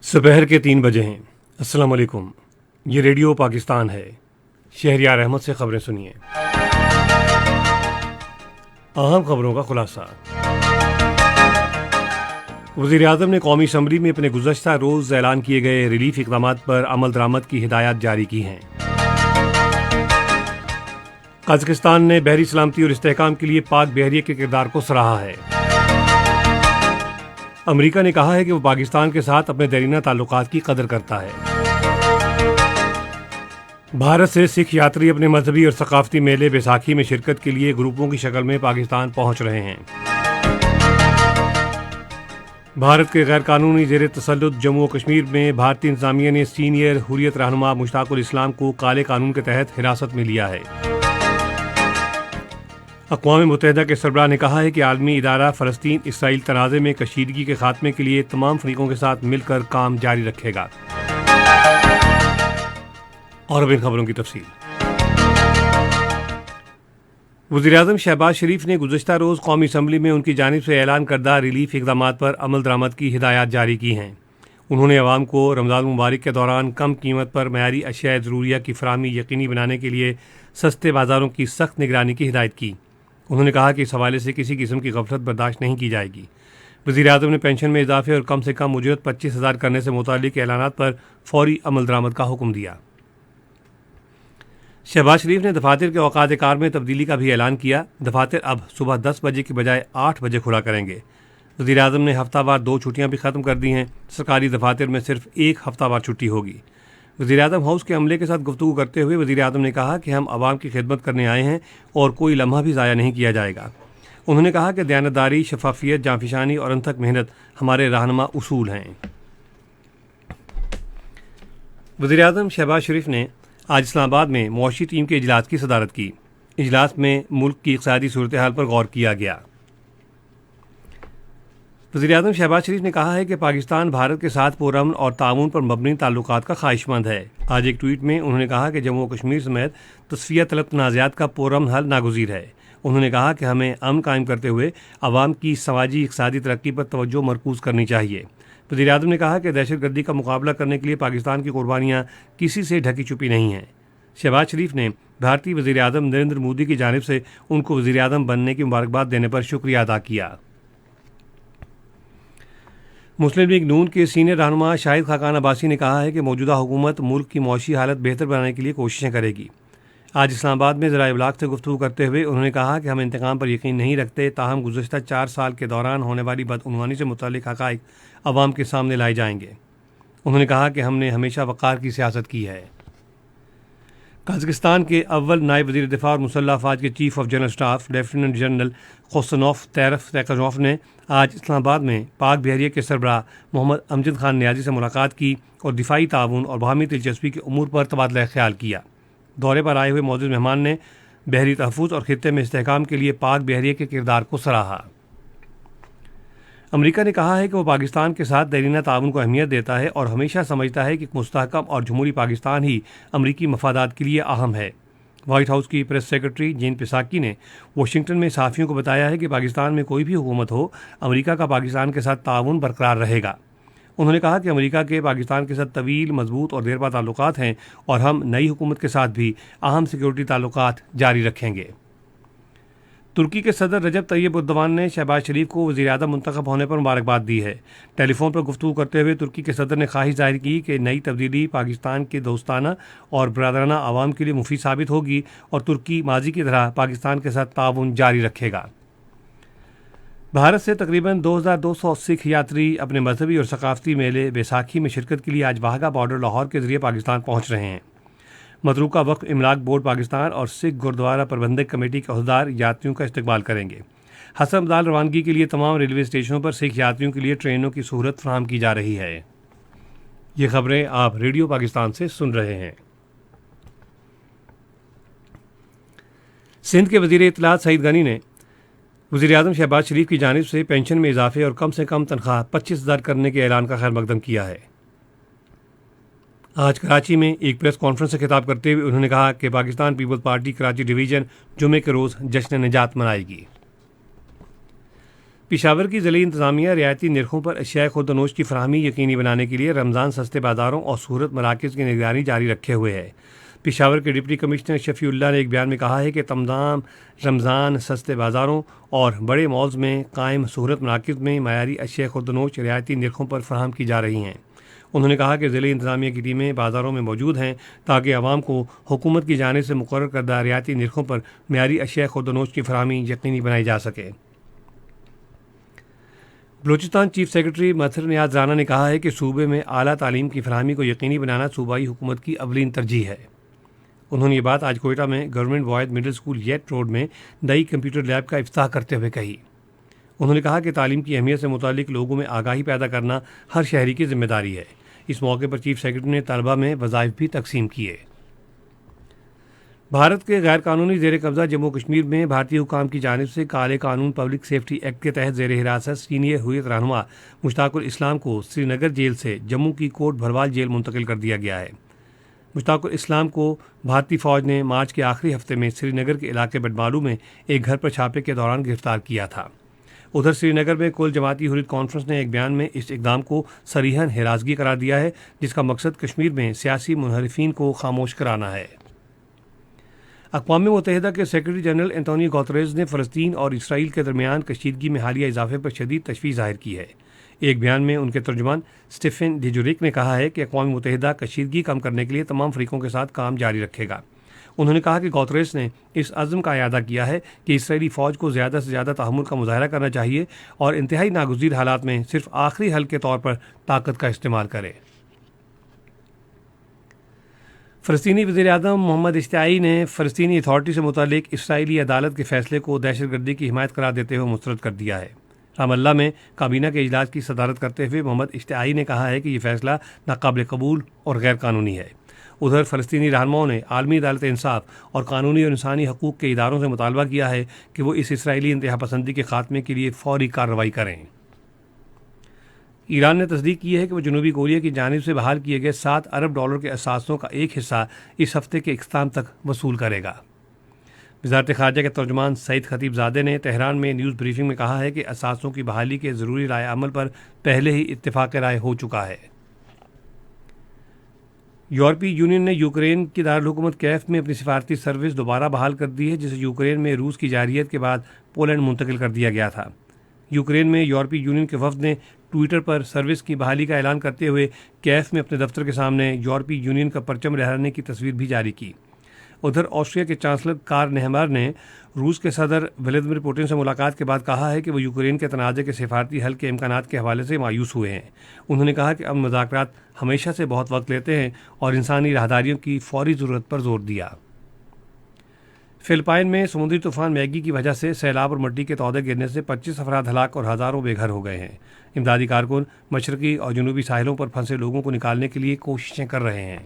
दोपहर के 3 बजे हैं। अस्सलाम वालेकुम। ये रेडियो पाकिस्तान है। शहरियार अहमद से खबरें सुनिए। अहम खबरों का खुलासा। वज़ीर-ए-आज़म ने कौमी असम्बली में अपने गुज़श्ता रोज़ ऐलान किए गए रिलीफ इक़दामात पर अमल दरामद की हिदायत जारी की हैं। कज़ाकिस्तान ने बहरी सलामती और इस्तेहकाम के लिए पाक बहरिये के किरदार को सराहा है। अमेरिका ने कहा है कि वो पाकिस्तान के साथ अपने देरीना ताल्लुकात की कदर करता है। भारत से सिख यात्री अपने मजहबी और सकाफती मेले बैसाखी में शिरकत के लिए ग्रुपों की शक्ल में पाकिस्तान पहुंच रहे हैं। भारत के गैर कानूनी ज़ेर तसल्लुत जम्मू और कश्मीर में भारतीय इंतज़ामिया ने सीनियर हुर्रियत रहनुमा मुश्ताकुल इस्लाम को काले कानून के तहत हिरासत में लिया है। अक़वाम मुत्तहिदा के सरबराह ने कहा है कि आलमी इदारा फ़लस्तीन इसराइल तनाज़े में कशीदगी के खात्मे के लिए तमाम फ़रीक़ों के साथ मिलकर काम जारी रखेगा। और अब इन खबरों की तफसील। वज़ीर-ए-आज़म शहबाज शरीफ ने गुज़श्ता रोज़ कौमी असम्बली में उनकी जानिब से ऐलान करदा रिलीफ इक़दामात पर अमल दरामद की हिदायत जारी की हैं। उन्होंने अवाम को रमज़ान मुबारक के दौरान कम कीमत पर मयारी अशिया ज़रूरिया की फ़राहमी यकीनी बनाने के लिए सस्ते बाज़ारों की सख्त निगरानी की हिदायत की। उन्होंने कहा कि इस हवाले से किसी किस्म की गफलत बर्दाश्त नहीं की जाएगी। वज़ीर-ए-आज़म ने पेंशन में इजाफे और कम से कम उजरत 25,000 करने से मुतालिक ऐलानात पर फौरी अमल दरामद का हुक्म दिया। शहबाज शरीफ ने दफातर के औकात कार में तब्दीली का भी ऐलान किया। दफातर अब सुबह 10 बजे की बजाय 8 बजे खुला करेंगे। वज़ीर-ए-आज़म ने हफ्तावार 2 छुट्टियाँ भी ख़त्म कर दी हैं। सरकारी दफातर में सिर्फ 1 हफ्तावार छुट्टी होगी। वज़ीर-ए-आज़म हाउस के अमले के साथ गुफ्तगू करते हुए वज़ीर-ए-आज़म ने कहा कि हम आवाम की खिदमत करने आए हैं और कोई लम्हा भी ज़ाया नहीं किया जाएगा। उन्होंने कहा कि दयानतदारी, शफाफियत, जांफिशानी और अनथक मेहनत हमारे रहनुमा उसूल हैं। वज़ीर-ए-आज़म शहबाज शरीफ ने आज इस्लामाबाद में मुआशी टीम के इजलास की सदारत की। इजलास में मुल्क की इक़्तिसादी सूरत हाल पर गौर किया गया। वज़ीर-ए-आज़म शहबाज शरीफ ने कहा है कि पाकिस्तान भारत के साथ पुरअमन और ताउन पर मबनी ताल्लुकात का ख्वाहिशमंद है। आज एक ट्वीट में उन्होंने कहा कि जम्मू और कश्मीर समेत तस्फिया तलब तनाज़ात का पुरअमन हल नागुज़ीर है। उन्होंने कहा कि हमें अमन कायम करते हुए अवाम की समाजी इक़्तिसादी तरक्की पर तवज्जो मरकूज़ करनी चाहिए। वज़ीर-ए-आज़म ने कहा कि दहशतगर्दी का मुकाबला करने के लिए पाकिस्तान की कुर्बानियाँ किसी से ढकी छुपी नहीं हैं। शहबाज शरीफ ने भारतीय वज़ीर-ए-आज़म नरेंद्र मोदी की जानिब से उनको वज़ीर-ए-आज़म बनने की मुबारकबाद देने पर शुक्रिया अदा किया। मुस्लिम लीग नून के सीनियर रहनुमा शाहिद खाकान अब्बासी ने कहा है कि मौजूदा हुकूमत मुल्क की मौशी हालत बेहतर बनाने के लिए कोशिशें करेगी। आज इस्लामाबाद में ज़राए इब्लाग से गुफ्तगू करते हुए उन्होंने कहा कि हम इंतकाम पर यकीन नहीं रखते, ताहम गुज़श्ता 4 साल के दौरान होने वाली बदउनवानी से मुताल्लिक़ हक़ाइक़ अवाम के सामने लाए जाएंगे। उन्होंने कहा कि हमने हमेशा वक़ार की सियासत की है। कज़ाकिस्तान के अव्वल नायब वज़ीर दिफ़ा और मुसल्लह अफ़वाज के chief of general staff lieutenant general क़ोसनोफ़ तैरफ़ ने आज इस्लामाबाद में पाक बहरिये के सरबराह मोहम्मद अमजद खान नियाज़ी से मुलाकात की और दिफ़ाई ताउन और बाहमी दिलचस्पी के उमूर पर तबादला ख्याल किया। दौरे पर आए हुए मौजूद मेहमान ने बहरी तहफ़्फ़ुज़ और ख़ित्ते में इस्तेहकाम के लिए पाक बहरिये के किरदार को सराहा। अमेरिका ने कहा है कि वो पाकिस्तान के साथ देरीना ताउन को अहमियत देता है और हमेशा समझता है कि मुस्तहकम और जमहूरी पाकिस्तान ही अमरीकी मफादात के लिए अहम है। वाइट हाउस की प्रेस सेक्रेटरी जेन पिसाकी ने वाशिंगटन में सहाफ़ियों को बताया है कि पाकिस्तान में कोई भी हुकूमत हो, अमेरिका का पाकिस्तान के साथ ताउन बरकरार रहेगा। उन्होंने कहा कि अमेरिका के पाकिस्तान के साथ तवील, मजबूत और देरपा ताल्लुकात हैं और हम नई हुकूमत के साथ भी अहम सिक्योरिटी ताल्लुकात जारी रखेंगे। तुर्की के सदर रजब तैयब एर्दोगान ने शहबाज शरीफ को वज़ीर-ए-आज़म मुंतखब होने पर मुबारकबाद दी है। टेलीफोन पर गुफ्तगू करते हुए तुर्की के सदर ने ख्वाहिश जाहिर की कि नई तब्दीली पाकिस्तान के दोस्ताना और बरादराना आवाम के लिए मुफीद साबित होगी और तुर्की माजी की तरह पाकिस्तान के साथ ताउन जारी रखेगा। भारत से तकरीबन 2200 सिख यात्री अपने मजहबी और सकाफती मेले बैसाखी में शिरकत के लिए आज वाहगा बॉर्डर लाहौर के ज़रिए पाकिस्तान पहुँच रहे हैं। मतरूका वक्फ इमलाक बोर्ड पाकिस्तान और सिख गुरुद्वारा प्रबंधक कमेटी के अहदेदार यात्रियों का इस्तकबाल करेंगे। हसब-दाल रवानगी के लिए तमाम रेलवे स्टेशनों पर सिख यात्रियों के लिए ट्रेनों की सहूलत फराहम की जा रही है। ये खबरें आप रेडियो पाकिस्तान से सुन रहे हैं। सिंध के वज़ीर इत्तलात सईद गनी ने वज़ीर-ए-आज़म शहबाज शरीफ की जानिब से पेंशन में इजाफे और कम से कम तनख्वाह 25,000 करने के ऐलान का खैर मकदम किया है। आज कराची में एक प्रेस कॉन्फ्रेंस से खिताब करते हुए उन्होंने कहा कि पाकिस्तान पीपल्स पार्टी कराची डिवीज़न जुमे के रोज़ जश्न निजात मनाएगी। پشاور کی ضلعی انتظامیہ رعایتی نرخوں پر اشیاء خودنوش کی فراہمی یقینی بنانے کے لیے رمضان سستے بازاروں اور سہولت مراکز کی نگرانی جاری رکھے ہوئے ہے۔ پشاور کے ڈپٹی کمشنر شفیع اللہ نے ایک بیان میں کہا ہے کہ تمام رمضان سستے بازاروں اور بڑے مالز میں قائم سہولت مراکز میں معیاری اشیاء خودنوش رعایتی نرخوں پر فراہم کی جا رہی ہیں۔ انہوں نے کہا کہ ضلعی انتظامیہ کی ٹیمیں بازاروں میں موجود ہیں تاکہ عوام کو حکومت کی جانب سے مقرر کردہ رعایتی نرخوں پر معیاری اشیاء خودنوش کی فراہمی یقینی بنائی جا سکے۔ بلوچستان چیف سیکرٹری مظہر نیاز رانا نے کہا ہے کہ صوبے میں اعلیٰ تعلیم کی فراہمی کو یقینی بنانا صوبائی حکومت کی اولین ترجیح ہے۔ انہوں نے یہ بات آج کوئٹہ میں government boys middle school yet road میں نئی کمپیوٹر لیب کا افتتاح کرتے ہوئے کہی۔ انہوں نے کہا کہ تعلیم کی اہمیت سے متعلق لوگوں میں آگاہی پیدا کرنا ہر شہری کی ذمہ داری ہے۔ اس موقع پر چیف سیکرٹری نے طلبہ میں وظائف بھی تقسیم کیے۔ بھارت کے غیر قانونی زیر قبضہ جموں کشمیر میں بھارتی حکام کی جانب سے کالے قانون پبلک سیفٹی ایکٹ کے تحت زیر حراست سینئر حریت رہنما مشتاق الاسلام کو سری نگر جیل سے جموں کی کوٹ بھروال جیل منتقل کر دیا گیا ہے۔ مشتاق الاسلام کو بھارتی فوج نے مارچ کے آخری ہفتے میں سری نگر کے علاقے بٹمالو میں ایک گھر پر چھاپے کے دوران گرفتار کیا تھا۔ ادھر سری نگر میں کل جماعتی حریت کانفرنس نے ایک بیان میں اس اقدام کو صریحاً ہراسگی قرار دیا ہے جس کا مقصد کشمیر میں سیاسی منحرفین کو خاموش کرانا ہے۔ اقوام متحدہ کے سیکرٹری جنرل انتونیو گوتریز نے فلسطین اور اسرائیل کے درمیان کشیدگی میں حالیہ اضافے پر شدید تشویش ظاہر کی ہے۔ ایک بیان میں ان کے ترجمان اسٹیفن ڈیجوریک نے کہا ہے کہ اقوام متحدہ کشیدگی کم کرنے کے لیے تمام فریقوں کے ساتھ کام جاری رکھے گا۔ انہوں نے کہا کہ گوتریز نے اس عزم کا اعادہ کیا ہے کہ اسرائیلی فوج کو زیادہ سے زیادہ تحمل کا مظاہرہ کرنا چاہیے اور انتہائی ناگزیر حالات میں صرف آخری حل کے طور پر طاقت کا استعمال کرے۔ فلسطینی وزیر اعظم محمد اشتیاقی نے فلسطینی اتھارٹی سے متعلق اسرائیلی عدالت کے فیصلے کو دہشت گردی کی حمایت قرار دیتے ہوئے مسترد کر دیا ہے۔ رام اللہ میں کابینہ کے اجلاس کی صدارت کرتے ہوئے محمد اشتیاقی نے کہا ہے کہ یہ فیصلہ ناقابل قبول اور غیر قانونی ہے۔ ادھر فلسطینی رہنماؤں نے عالمی عدالت انصاف اور قانونی اور انسانی حقوق کے اداروں سے مطالبہ کیا ہے کہ وہ اس اسرائیلی انتہا پسندی کے خاتمے کے لیے فوری کارروائی کریں۔ ایران نے تصدیق کی ہے کہ وہ جنوبی کوریا کی جانب سے بحال کیے گئے $7 ارب کے اثاثوں کا ایک حصہ اس ہفتے کے اختتام تک وصول کرے گا۔ وزارت خارجہ کے ترجمان سعید خطیب زادے نے تہران میں نیوز بریفنگ میں کہا ہے کہ اثاثوں کی بحالی کے ضروری رائے عمل پر پہلے ہی اتفاق رائے ہو چکا ہے۔ یورپی یونین نے یوکرین کی دارالحکومت کیف میں اپنی سفارتی سروس دوبارہ بحال کر دی ہے جسے یوکرین میں روس کی جارحیت کے بعد پولینڈ منتقل کر دیا گیا تھا۔ یوکرین میں یورپی یونین کے وفد نے ٹویٹر پر سروس کی بحالی کا اعلان کرتے ہوئے کیف میں اپنے دفتر کے سامنے یورپی یونین کا پرچم لہرانے کی تصویر بھی جاری کی۔ ادھر آسٹریا کے چانسلر کارل نیہمر نے روس کے صدر ولادیمیر پوٹن سے ملاقات کے بعد کہا ہے کہ وہ یوکرین کے تنازع کے سفارتی حل کے امکانات کے حوالے سے مایوس ہوئے ہیں۔ انہوں نے کہا کہ امن مذاکرات ہمیشہ سے بہت وقت لیتے ہیں اور انسانی راہداریوں کی فوری ضرورت پر زور دیا۔ فلپائن میں سمندری طوفان میگی کی وجہ سے سیلاب اور مٹی کے تودے گرنے سے 25 افراد ہلاک اور ہزاروں بے گھر ہو گئے ہیں۔ امدادی کارکن مشرقی اور جنوبی ساحلوں پر پھنسے لوگوں کو نکالنے کے لیے کوششیں کر رہے ہیں۔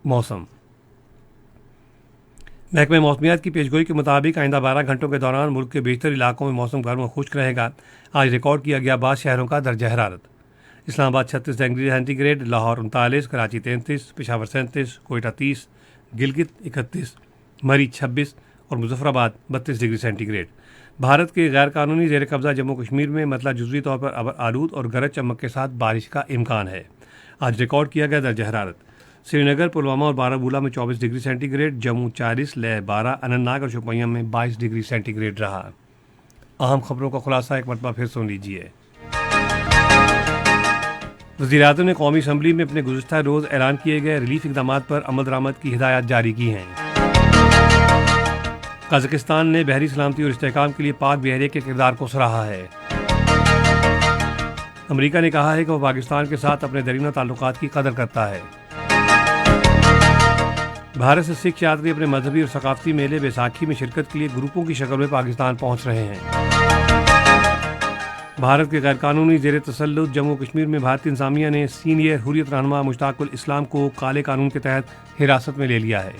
موسم محکمہ موسمیات کی پیشگوئی کے مطابق آئندہ 12 گھنٹوں کے دوران ملک کے بیشتر علاقوں میں موسم گرم و خشک رہے گا۔ آج ریکارڈ کیا گیا بعض شہروں کا درجہ حرارت: Islamabad 36 degree centigrade, Lahore 39، Karachi 33، Peshawar 37، Quetta 30، Gilgit 31، Murree 26 اور مظفر آباد 32 ڈگری سینٹی گریڈ۔ بھارت کے غیر قانونی زیر قبضہ جموں کشمیر میں مطلع جزوی طور پر ابر آلود اور گرج چمک کے ساتھ بارش کا امکان ہے۔ آج ریکارڈ کیا گیا درجہ حرارت: سری نگر، پلوامہ اور بارہ مولہ میں 24 degree centigrade, Jammu 40، Leh 12، Anantnag اور شوپیاں میں 22 ڈگری سینٹی گریڈ رہا۔ اہم خبروں کا خلاصہ ایک مرتبہ پھر سن لیجیے۔ وزیر اعظم نے قومی اسمبلی میں اپنے گزشتہ روز اعلان کیے گئے ریلیف اقدامات پر عمل درآمد کی ہدایات جاری کی ہیں۔ قازقستان نے بحری سلامتی اور استحکام کے لیے پاک بحریہ کے کردار کو سراہا ہے۔ امریکہ نے کہا ہے کہ وہ پاکستان کے ساتھ اپنے دیرینہ تعلقات کی قدر کرتا ہے۔ بھارت سے سکھ یاتری اپنے مذہبی اور ثقافتی میلے بیساکھی میں شرکت کے لیے گروپوں کی شکل میں پاکستان پہنچ رہے ہیں۔ بھارت کے غیر قانونی زیر تسلط جموں کشمیر میں بھارتی انتظامیہ نے سینئر حریت رہنما مشتاق الاسلام کو کالے قانون کے تحت حراست میں لے لیا ہے۔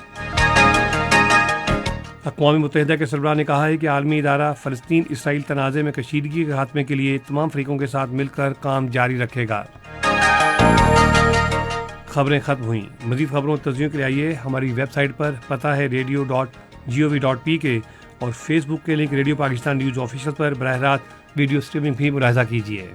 اقوام متحدہ کے سربراہ نے کہا ہے کہ عالمی ادارہ فلسطین اسرائیل تنازع میں کشیدگی کے خاتمے کے لیے تمام فریقوں کے ساتھ مل کر کام جاری رکھے گا۔ خبریں ختم ہوئیں۔ مزید خبروں اور تجزیوں کے لیے آئیے ہماری ویب سائٹ پر، پتہ ہے radio.gov.pk، اور فیس بک کے link radio Pakistan news official پر براہ راست ویڈیو اسٹریمنگ بھی ملاحظہ کیجیے.